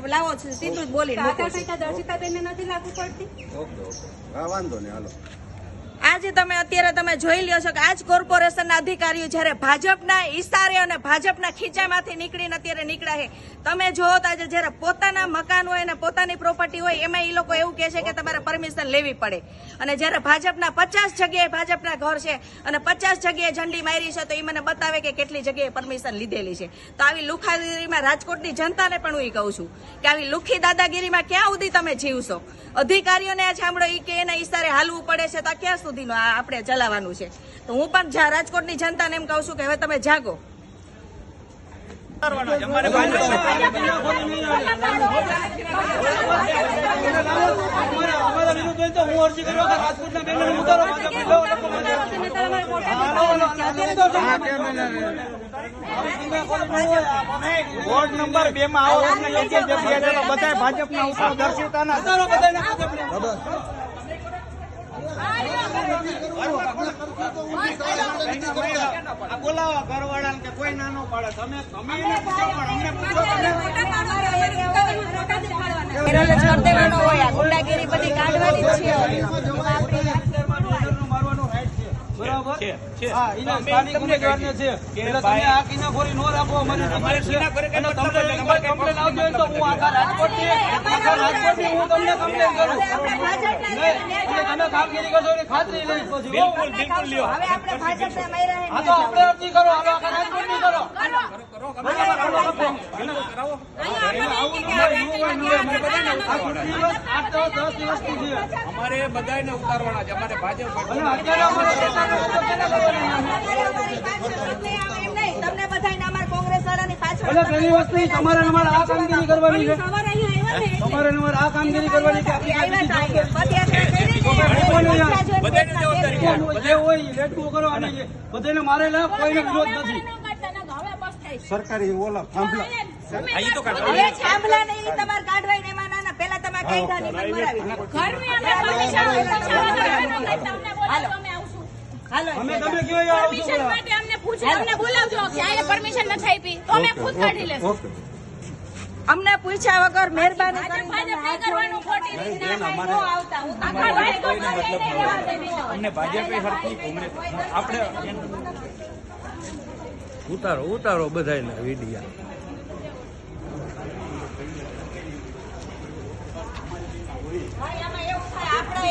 લાવો છે સીધું જ બોલી દર્શિતાબેન નથી લાગુ પડતી. વાંધો નહીં, હાલો. આજે અત્યારે તમે જોઈ લ્યો છો કે આજ કોર્પોરેશનના અધિકારીઓ જ્યારે ભાજપના ઈશારે અને ભાજપના ખીચામાંથી નીકળીને અત્યારે નીકળ્યા છે. તમે જોવો તો આજે જ્યારે પોતાના મકાન હોય અને પોતાની પ્રોપર્ટી હોય એમાં એ લોકો એવું કહે છે કે તમારે પરમિશન લેવી પડે, અને જ્યારે ભાજપના 50 જગ્યાએ ભાજપના ઘર છે અને 50 જગ્યાએ ઝંડી મારી છે તો એ મને બતાવે કે કેટલી જગ્યાએ પરમિશન લીધેલી છે. તો આવી લુખાગીરીમાં રાજકોટની જનતાને પણ હું એ કહું છું કે આવી લુખી દાદાગીરીમાં ક્યાં સુધી તમે જીવશો? અધિકારીઓને આ સાંભળો એ કે એના ઈશારે હાલવું પડે છે તો ક્યાં સુધીનું આપણે ચલાવવાનું છે? તો હું પણ રાજકોટની જનતાને એમ કહું છું કે હવે તમે જાગો. વોર્ડ નંબર 2 માં આવો તમને યોગ્ય જગ્યાએ બધા ભાજપના ઉપર દર્શિતાના બોલાવો ઘરવાળા કે કોઈ નાનો પાડે. તમે એને પૂછો પણ અમને પૂછો. ગુંડાગીરી બધી કાઢવાની જ છે. બરાબર છે. હા, એના સ્થાનિક ઉમેદવારને છે એટલે તમે આ કિનાખોરી નો રાખો. અમારી ડિમાન્ડ છે અને તમને કોઈ કમ્પ્લેન આવતી હોય તો હું આખા રાજકોટની હું તમને કમ્પ્લેન કરું. તમે કામગીરી કરશો એની ખાતરી લઈશ પછી. બિલકુલ લ્યો. હવે આપણે ભાજપને માર્યા આ તો આપણે અરજી કરો. હવે આખા રાજકોટની કરો. અમારે બધાને ઉતારવાના છે. અમારે ભાજપ તમને બધાને અમાર કોંગ્રેસ વાળાની પાછળ પેલી વસ્તુ તમારે આ કામગીરી કરવાની છે. તમારે આ કામગીરી કરવાની છે. બધાને મારેલા કોઈને વિરોધ નથી. સરકારી ઓલા થાંભલા હવે થાંભલા નહીં તમારે કાઢવાય ને એમાં નાના પેલા તમે કઈ ગાડી મરાવી હાલો અમે તમે કયો આવશો અમને બોલાવજો કે આ પરમિશન નથી આપી તો અમે ખુદ કાઢી લેશું. અમને પૂછ્યા વગર મહેરબાની ભાજપ નહીં કરવાનું ખોટી રીતના અમને ભાજપે હરતી કોંગ્રેસ આપણે ઉતારો બધાના વિડિયા. આપણે